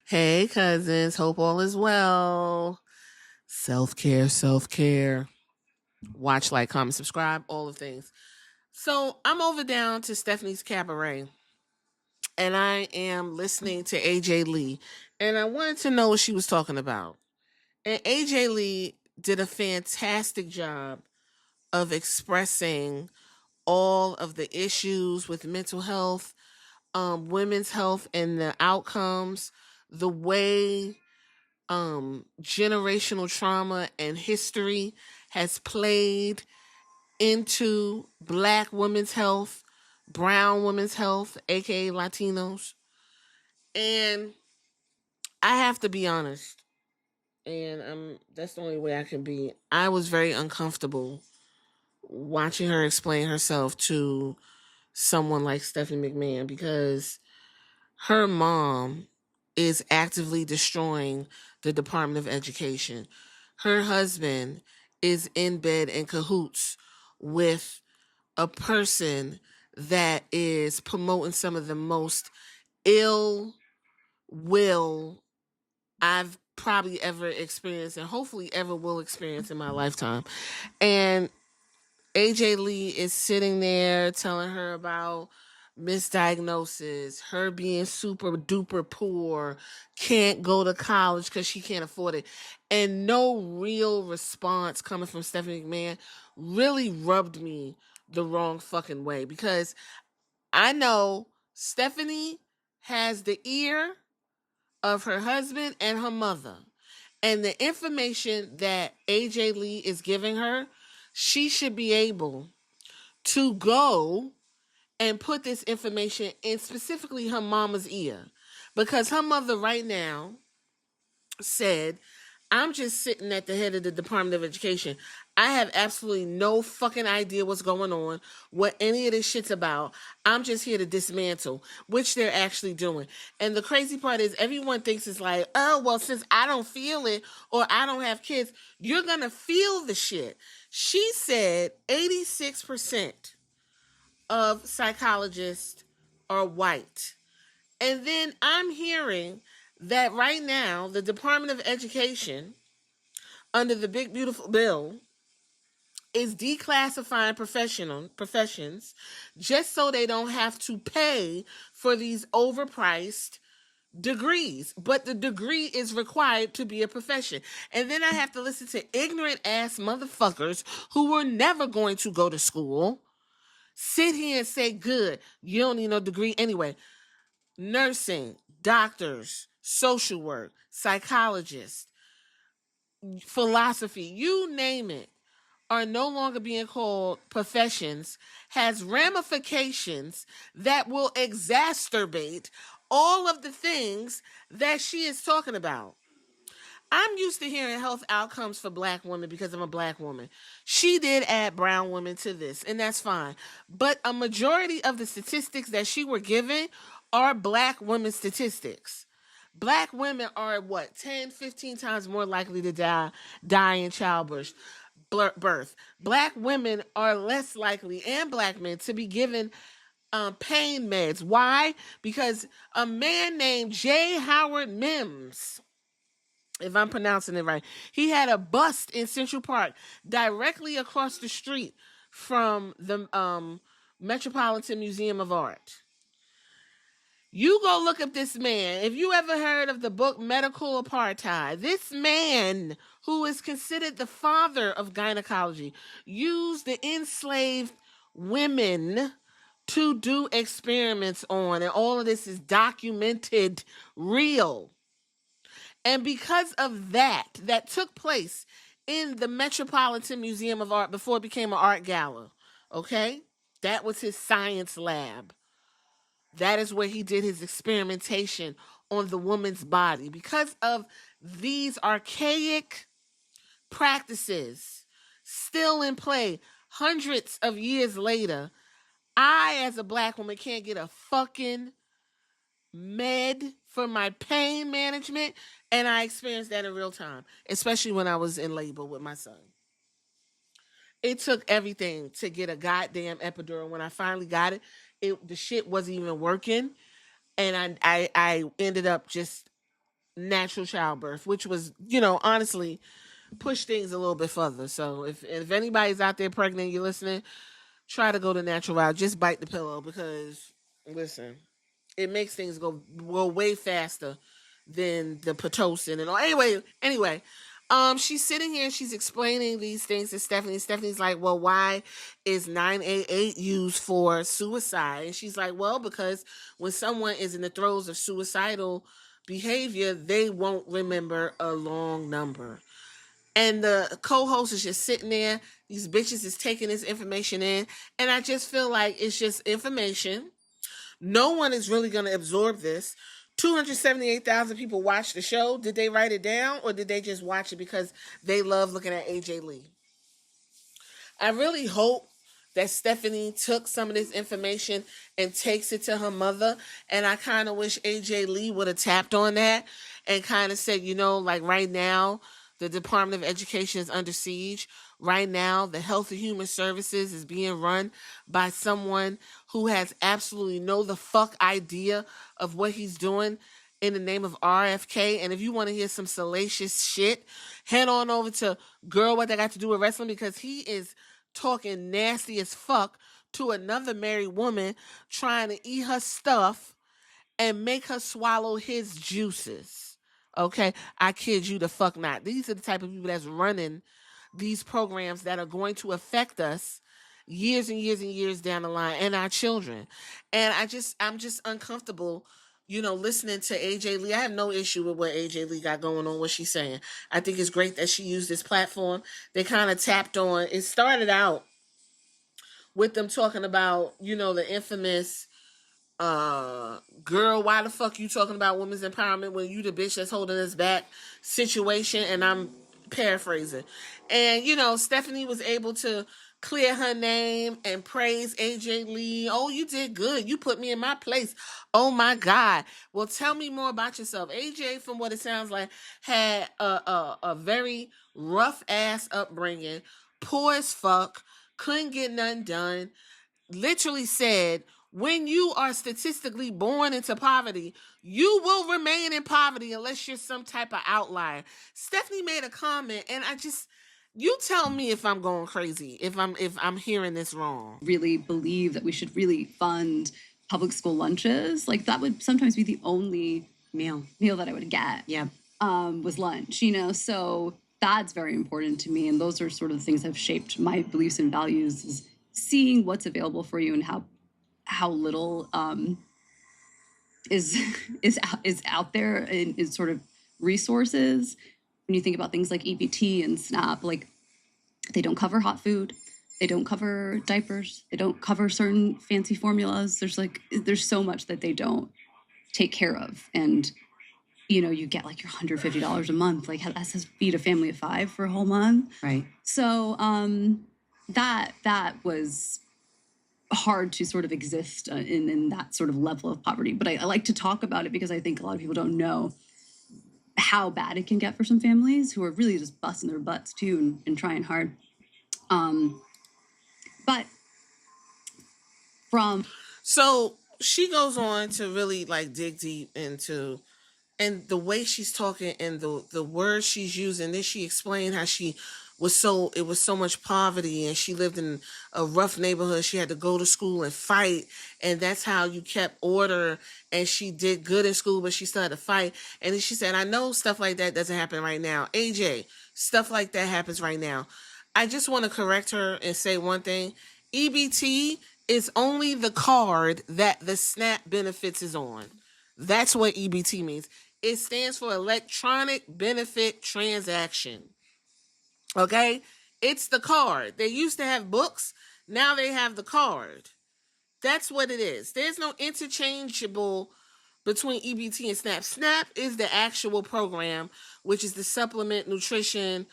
Hey, cousins. Hope all is well. Self care, self care. Watch, like, comment, subscribe, all the things. So I'm over down to Stephanie's Cabaret, and I am listening to AJ Lee, and I wanted to know what she was talking about. And AJ Lee did a fantastic job of expressing all of the issues with mental health, women's health, and the outcomes, the way generational trauma and history has played into Black women's health, brown women's health, aka Latinos. And I have to be honest, and that's the only way I can be. I was very uncomfortable watching her explain herself to someone like Stephanie McMahon because her mom is actively destroying the Department of Education. Her husband is in bed in cahoots with a person that is promoting some of the most ill will I've probably ever experienced and hopefully ever will experience in my lifetime. And AJ Lee is sitting there telling her about misdiagnosis, her being super duper poor, can't go to college because she can't afford it, and no real response coming from Stephanie McMahon really rubbed me the wrong fucking way because I know Stephanie has the ear of her husband and her mother. And the information that AJ Lee is giving her, she should be able to go and put this information in specifically her mama's ear. Because her mother right now said, I'm just sitting at the head of the Department of Education. I have absolutely no fucking idea what's going on, what any of this shit's about. I'm just here to dismantle, which they're actually doing. And the crazy part is everyone thinks it's like, oh, well, since I don't feel it or I don't have kids, you're going to feel the shit. She said 86% of psychologists are white. And then I'm hearing that right now, the Department of Education, under the big beautiful bill, is declassifying professions just so they don't have to pay for these overpriced degrees. But the degree is required to be a profession. And then I have to listen to ignorant ass motherfuckers who were never going to go to school sit here and say, good, you don't need no degree anyway. Nursing, doctors, social work, psychologists, philosophy, you name it, are no longer being called professions, has ramifications that will exacerbate all of the things that she is talking about. I'm used to hearing health outcomes for Black women because I'm a Black woman. She did add brown women to this, and that's fine. But a majority of the statistics that she were given are Black women statistics. Black women are what, 10, 15 times more likely to die in childbirth. Black women are less likely, and Black men, to be given pain meds. Why? Because a man named J. Howard Mims, if I'm pronouncing it right, he had a bust in Central Park directly across the street from the Metropolitan Museum of Art. You go look up this man. If you ever heard of the book Medical Apartheid, this man, who is considered the father of gynecology, used the enslaved women to do experiments on, and all of this is documented, real. And because of that took place in the Metropolitan Museum of Art before it became an art gala, okay? That was his science lab. That is where he did his experimentation on the woman's body. Because of these archaic practices still in play hundreds of years later, I, as a Black woman, can't get a fucking med for my pain management, and I experienced that in real time, especially when I was in labor with my son. It took everything to get a goddamn epidural. When I finally got it, the shit wasn't even working, and I ended up just natural childbirth, which was, honestly push things a little bit further. So if anybody's out there pregnant, you're listening, try to go the natural route. Just bite the pillow because listen, it makes things go way faster than the pitocin and all. Anyway, she's sitting here and she's explaining these things to Stephanie. Stephanie's like, well, why is 988 used for suicide? And she's like, well, because when someone is in the throes of suicidal behavior, they won't remember a long number. And the co-host is just sitting there. These bitches is taking this information in. And I just feel like it's just information. No one is really going to absorb this. 278,000 people watched the show. Did they write it down or did they just watch it because they love looking at AJ Lee? I really hope that Stephanie took some of this information and takes it to her mother. And I kind of wish AJ Lee would have tapped on that and kind of said, like right now, the Department of Education is under siege. Right now, the Health and Human Services is being run by someone who has absolutely no the fuck idea of what he's doing in the name of RFK. And if you want to hear some salacious shit, head on over to Girl What They Got to Do with Wrestling, because he is talking nasty as fuck to another married woman trying to eat her stuff and make her swallow his juices. Okay? I kid you the fuck not. These are the type of people that's running these programs that are going to affect us years and years and years down the line and our children. And I'm just uncomfortable, listening to AJ Lee. I have no issue with what AJ Lee got going on, what she's saying. I think it's great that she used this platform. They kind of tapped on, it started out with them talking about, the infamous girl, why the fuck you talking about women's empowerment when you the bitch that's holding us back situation, and I'm paraphrasing. And, Stephanie was able to clear her name and praise AJ Lee. Oh, you did good. You put me in my place. Oh my God. Well, tell me more about yourself. AJ, from what it sounds like, had a very rough ass upbringing, poor as fuck, couldn't get nothing done, literally said, when you are statistically born into poverty, you will remain in poverty unless you're some type of outlier. Stephanie made a comment, and you tell me if I'm going crazy, if I'm hearing this wrong. Really believe that we should really fund public school lunches. Like that would sometimes be the only meal that I would get. Yeah. Was lunch, so that's very important to me. And those are sort of the things that have shaped my beliefs and values, is seeing what's available for you and how little is out there in sort of resources. When you think about things like EBT and SNAP, like they don't cover hot food, they don't cover diapers, they don't cover certain fancy formulas. There's so much that they don't take care of. And you get like your $150 a month, like that says feed a family of 5 for a whole month. Right. So that was hard to sort of exist in that sort of level of poverty. But I like to talk about it because I think a lot of people don't know how bad it can get for some families who are really just busting their butts too and trying hard. But so she goes on to really like dig deep into, and the way she's talking and the words she's using. Then she explained how it was so much poverty and she lived in a rough neighborhood. She had to go to school and fight, and that's how you kept order, and she did good in school, but she still had to fight. And then she said, I know stuff like that doesn't happen right now. AJ, stuff like that happens right now. I just want to correct her and say one thing. EBT is only the card that the SNAP benefits is on. That's what EBT means. It stands for Electronic Benefit Transaction. Okay? It's the card. They used to have books. Now they have the card. That's what it is. There's no interchangeable between EBT and SNAP. SNAP is the actual program, which is the Supplement Nutrition,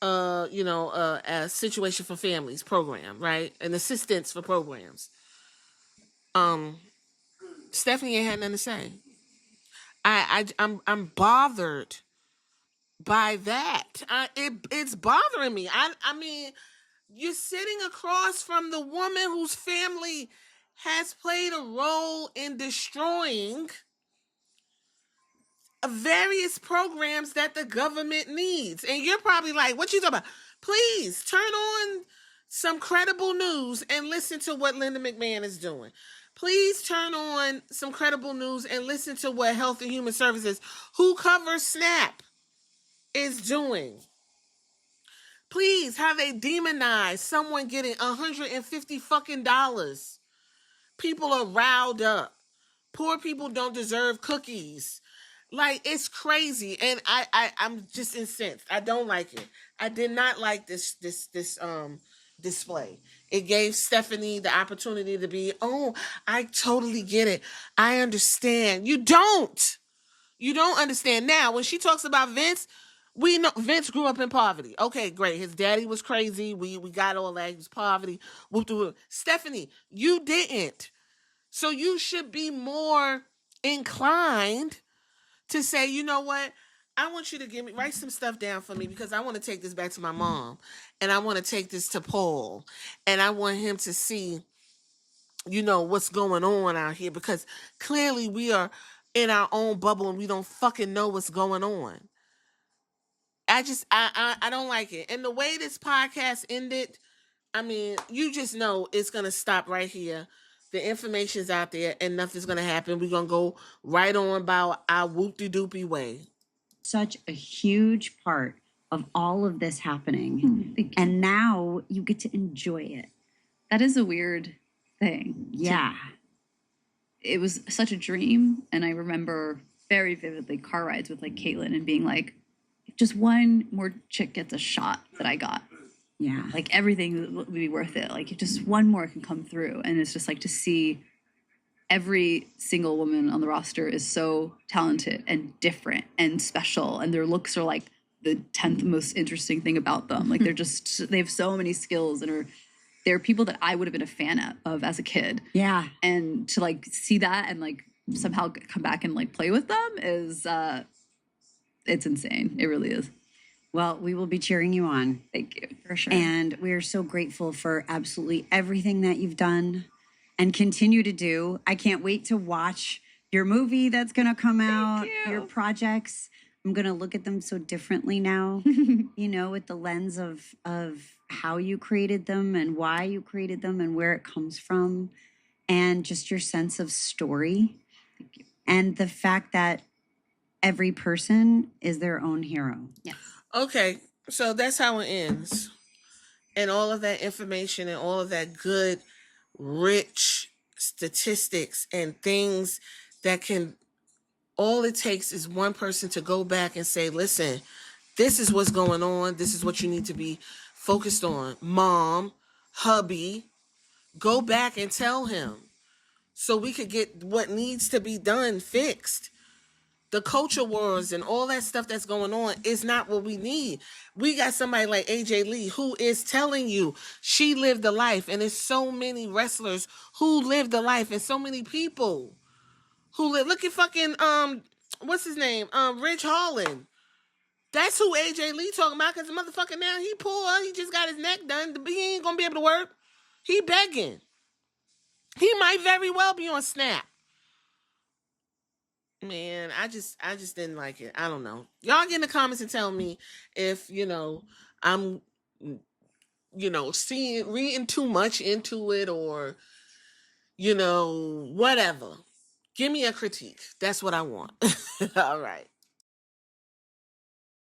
a situation for families program, right? An assistance for programs. Stephanie ain't had nothing to say. I'm bothered by that. It's bothering me. I mean, you're sitting across from the woman whose family has played a role in destroying various programs that the government needs. And you're probably like, what you talking about? Please turn on some credible news and listen to what Linda McMahon is doing. Please turn on some credible news and listen to what Health and Human Services, who covers SNAP, is doing. Please, how they demonize someone getting $150 fucking dollars. People are riled up. Poor people don't deserve cookies. Like, it's crazy, and I'm just incensed. I don't like it. I did not like this display. It gave Stephanie the opportunity to be, oh, I totally get it. I understand. You don't. You don't understand. Now, when she talks about Vince, we know Vince grew up in poverty. Okay, great. His daddy was crazy. We got all that. He was poverty. Whoop, whoop, whoop. Stephanie, you didn't. So you should be more inclined to say, you know what? I want you to write some stuff down for me because I want to take this back to my mom and I want to take this to Paul and I want him to see, what's going on out here because clearly we are in our own bubble and we don't fucking know what's going on. I don't like it. And the way this podcast ended, I mean, you just know it's going to stop right here. The information's out there and nothing's going to happen. We're going to go right on about our whoop-de-doopy way. Such a huge part of all of this happening. And now you get to enjoy it. That is a weird thing. Yeah. It was such a dream. And I remember very vividly car rides with like Caitlin and being like, if just one more chick gets a shot that I got. Yeah. Like everything would be worth it. Like if just one more can come through. And it's just like to see every single woman on the roster is so talented and different and special. And their looks are like the 10th most interesting thing about them. Like they have so many skills and they're people that I would have been a fan of as a kid. Yeah. And to like see that and like somehow come back and like play with them is, it's insane. It really is. Well, we will be cheering you on. Thank you, for sure. And we are so grateful for absolutely everything that you've done and continue to do. I can't wait to watch your movie that's going to come out, your projects. I'm going to look at them so differently now, with the lens of how you created them and why you created them and where it comes from and just your sense of story. Thank you. And the fact that every person is their own hero. Yeah. Okay, so that's how it ends. And all of that information and all of that good, rich statistics and things that all it takes is one person to go back and say, listen, this is what's going on. This is what you need to be focused on. Mom, hubby, go back and tell him so we could get what needs to be done fixed. The culture wars and all that stuff that's going on is not what we need. We got somebody like AJ Lee who is telling you she lived the life, and there's so many wrestlers who lived the life, and so many people who live. Look at fucking what's his name? Rich Holland. That's who AJ Lee talking about because the motherfucker now he poor. He just got his neck done. He ain't gonna be able to work. He begging. He might very well be on Snap. Man, I just didn't like it. I don't know. Y'all get in the comments and tell me if, I'm, reading too much into it or, whatever. Give me a critique. That's what I want. All right.